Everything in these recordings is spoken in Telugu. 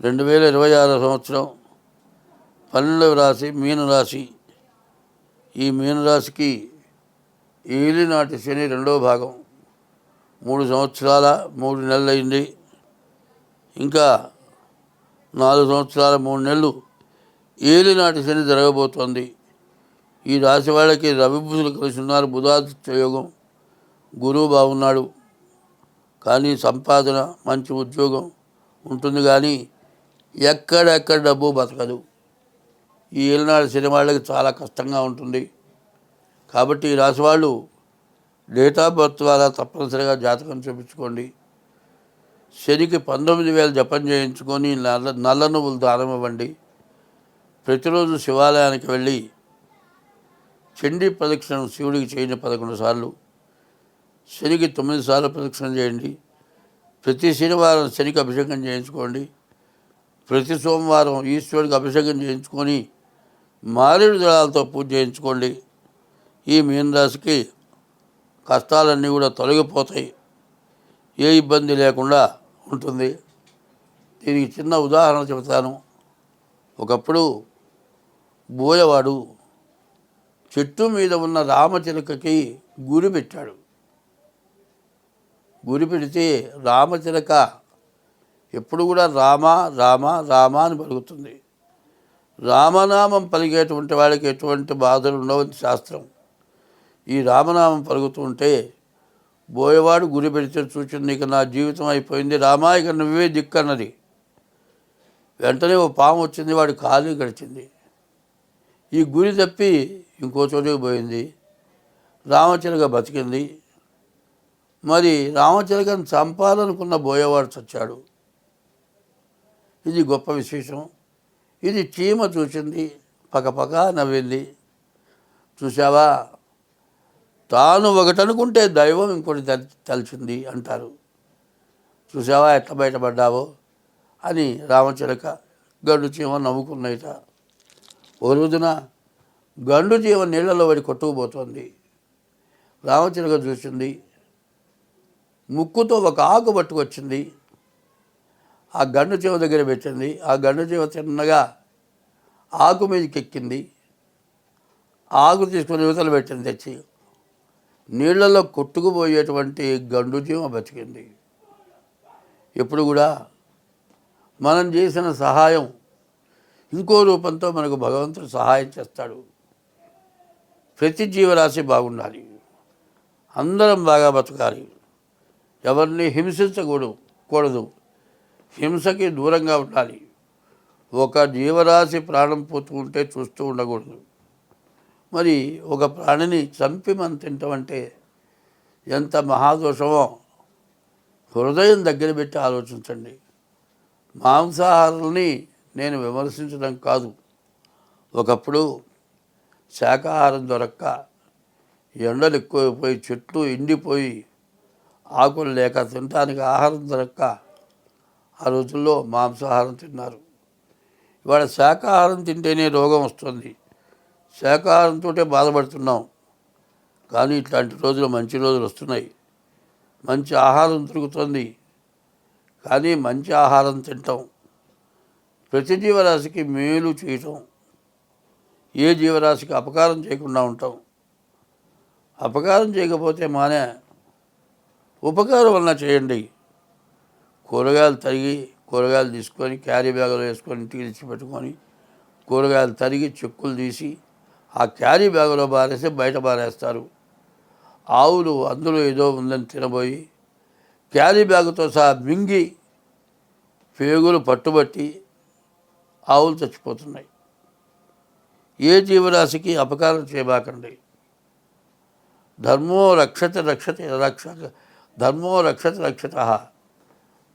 2026 సంవత్సరం 12వ రాశి మీనరాశి. ఈ మీనరాశికి ఏలినాటి శని రెండో భాగం 3 సంవత్సరాల 3 నెలలు అయింది. ఇంకా 4 సంవత్సరాల 3 నెలలు ఏలినాటి శని జరగబోతోంది. ఈ రాశి వాళ్ళకి రవి బుధులు కలిసి ఉన్నారు. బుధాదిత్య యోగం, గురువు బాగున్నాడు. కానీ సంపాదన మంచి ఉద్యోగం ఉంటుంది, కానీ ఎక్కడెక్కడ డబ్బు బతకదు. ఈ ఏలినాటి శని వాళ్ళకి చాలా కష్టంగా ఉంటుంది. కాబట్టి ఈ రాశి వాళ్ళు డేట్ ఆఫ్ బర్త్ ద్వారా తప్పనిసరిగా జాతకం చూపించుకోండి. శనికి 19,000 జపం చేయించుకొని నల్ల నువ్వులు దానం ఇవ్వండి. ప్రతిరోజు శివాలయానికి వెళ్ళి చండీ ప్రదక్షిణ శివుడికి చేయండి 11 సార్లు. శనికి 9 సార్లు ప్రదక్షిణ చేయండి. ప్రతి శనివారం శనికి అభిషేకం చేయించుకోండి. ప్రతి సోమవారం ఈశ్వరుడికి అభిషేకం చేయించుకొని మారేడు దళాలతో పూజ చేయించుకోండి. ఈ మీనరాశికి కష్టాలన్నీ కూడా తొలగిపోతాయి. ఏ ఇబ్బంది లేకుండా ఉంటుంది. దీనికి చిన్న ఉదాహరణ చెబుతాను. ఒకప్పుడు బోయవాడు చెట్టు మీద ఉన్న రామచిలకకి గురి పెట్టాడు. గురి పెడితే రామచిలక ఎప్పుడు కూడా రామ రామ రామ అని పలుకుతుంది. రామనామం పలికేటువంటి వాళ్ళకి ఎటువంటి బాధలు ఉండవని శాస్త్రం. ఈ రామనామం పలుకుతూ ఉంటే బోయవాడు గురి పెడితే చూసింది, ఇక నా జీవితం అయిపోయింది రామా, ఇక నువ్వే దిక్కన్నది. వెంటనే ఓ పాము వచ్చింది, వాడి కాలు గడిచింది. ఈ గురి తప్పి ఇంకో చోటుకి పోయింది. రామచిలక బతికింది. మరి రామచిలకను చంపాలనుకున్న బోయవాడు చచ్చాడు. ఇది గొప్ప విశేషం. ఇది చీమ చూసింది, పకపక నవ్వింది. చూసావా, తాను ఒకటనుకుంటే దైవం ఇంకోటి తలిచింది అంటారు. చూసావా ఎట్లా బయటపడ్డావో అని రామచిలక గండు చీమ నవ్వుకున్నట. ఓ రోజున గండు చీమ నీళ్లలో పడి కొట్టుకుపోతుంది. రామచిలక చూసింది, ముక్కుతో ఒక ఆకు పట్టుకొచ్చింది. ఆ గండు చీమ దగ్గర పెట్టింది. ఆ గండు చీమ చిన్నగా ఆకు మీదకి ఎక్కింది. ఆకు తీసుకొని యువతలు పెట్టింది. తెచ్చి నీళ్లలో కొట్టుకుపోయేటువంటి గండు చీమ బతికింది. ఎప్పుడు కూడా మనం చేసిన సహాయం ఇంకో రూపంతో మనకు భగవంతుడు సహాయం చేస్తాడు. ప్రతి జీవరాశి బాగుండాలి, అందరం బాగా బతకాలి, ఎవరిని హింసించకూడదు, హింసకి దూరంగా ఉండాలి. ఒక జీవరాశి ప్రాణం పోతూ ఉంటే చూస్తూ ఉండకూడదు. మరి ఒక ప్రాణిని చంపి మనం తింటామంటే ఎంత మహాదోషమో హృదయం దగ్గర పెట్టి ఆలోచించండి. మాంసాహారాలని నేను విమర్శించడం కాదు. ఒకప్పుడు శాకాహారం దొరక్క, ఎండలు ఎక్కువైపోయి చెట్లు ఎండిపోయి ఆకులు లేక తినడానికి ఆహారం దొరక్క ఆ రోజుల్లో మాంసాహారం తిన్నారు. ఇవాళ శాకాహారం తింటేనే రోగం వస్తుంది. శాకాహారంతో బాధపడుతున్నాం. కానీ ఇట్లాంటి రోజులు మంచి రోజులు వస్తున్నాయి. మంచి ఆహారం దొరుకుతుంది. కానీ మంచి ఆహారం తింటాం, ప్రతి జీవరాశికి మేలు చేయటం, ఏ జీవరాశికి అపకారం చేయకుండా ఉంటాం. అపకారం చేయకపోతే మానే, ఉపకారం వలన చేయండి. కూరగాయలు తరిగి కూరగాయలు తీసుకొని క్యారీ బ్యాగులో వేసుకొని ఇంటికి తెచ్చిపెట్టుకొని కూరగాయలు తరిగి చెక్కులు తీసి ఆ క్యారీ బ్యాగులో బారేసి బయట బారేస్తారు. ఆవులు అందులో ఏదో ఉందని తినబోయి క్యారీ బ్యాగుతో సహా మింగి పేగులు పట్టుబట్టి ఆవులు చచ్చిపోతున్నాయి. ఏ జీవరాశికి అపకారం చేయబాకండి. ధర్మో రక్షతి రక్షత.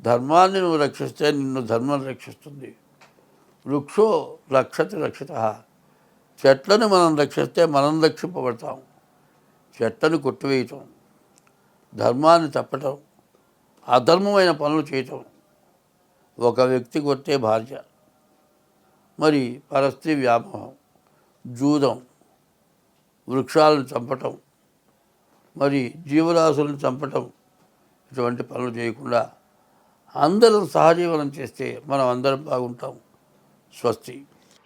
ధర్మాన్ని నువ్వు రక్షిస్తే నిన్ను ధర్మం రక్షిస్తుంది. వృక్షో రక్షత. చెట్లను మనం రక్షిస్తే మనం రక్షింపబడతాం. చెట్లను కొట్టివేయటం, ధర్మాన్ని తప్పటం, అధర్మమైన పనులు చేయటం. ఒక వ్యక్తి కొట్టే భార్య, మరి పరస్త్రీ వ్యామోహం, జూదం, వృక్షాలను చంపటం, మరి జీవరాశులను చంపటం, ఇటువంటి పనులు చేయకుండా అందరం సహజీవనం చేస్తే మనం అందరం బాగుంటాం. స్వస్తి.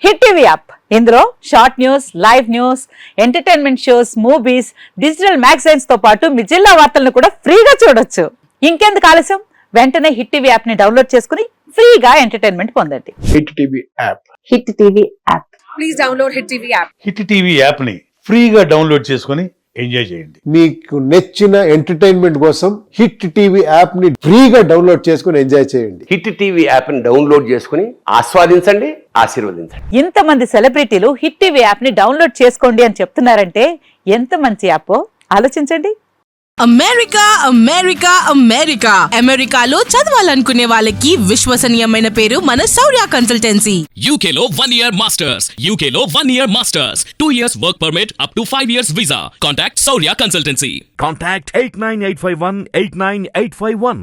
హిట్ టీవీ యాప్, ఇందులో short news, live news, entertainment shows, movies, digital magazines తో పాటు మీ జిల్లా వార్తలను కూడా ఫ్రీగా చూడొచ్చు. ఇంకెందుకు ఆలస్యం, వెంటనే హిట్ టీవీ యాప్ ని డౌన్లోడ్ చేసుకుని ఫ్రీగా ఎంటర్టైన్మెంట్ పొందండి. Hit TV app. Hit TV app. Please download Hit TV app. Hit TV యాప్ని ఫ్రీగా డౌన్లోడ్ చేసుకొని ఎంజాయ్ చేయండి. మీకు నచ్చిన ఎంటర్టైన్మెంట్ కోసం హిట్ టీవీ యాప్ ని ఫ్రీగా డౌన్లోడ్ చేసుకుని ఎంజాయ్ చేయండి. హిట్ టీవీ యాప్ని డౌన్లోడ్ చేసుకుని ఆస్వాదించండి, ఆశీర్వదించండి. ఇంతమంది సెలబ్రిటీలు హిట్ టీవీ యాప్ ని డౌన్లోడ్ చేసుకోండి అని చెప్తున్నారంటే ఎంత మంచి యాప్ ఆలోచించండి. అమెరికా అమెరికా అమెరికా అమెరికాలో చదవాలనుకునే వాళ్ళకి విశ్వసనీయమైన పేరు మన శౌర్య కన్సల్టెన్సీ. UK లో 1 year masters, UK లో 1 year masters, 2 years work permit up to 5 years visa. Contact Saurya Consultancy. Contact 89851 89851.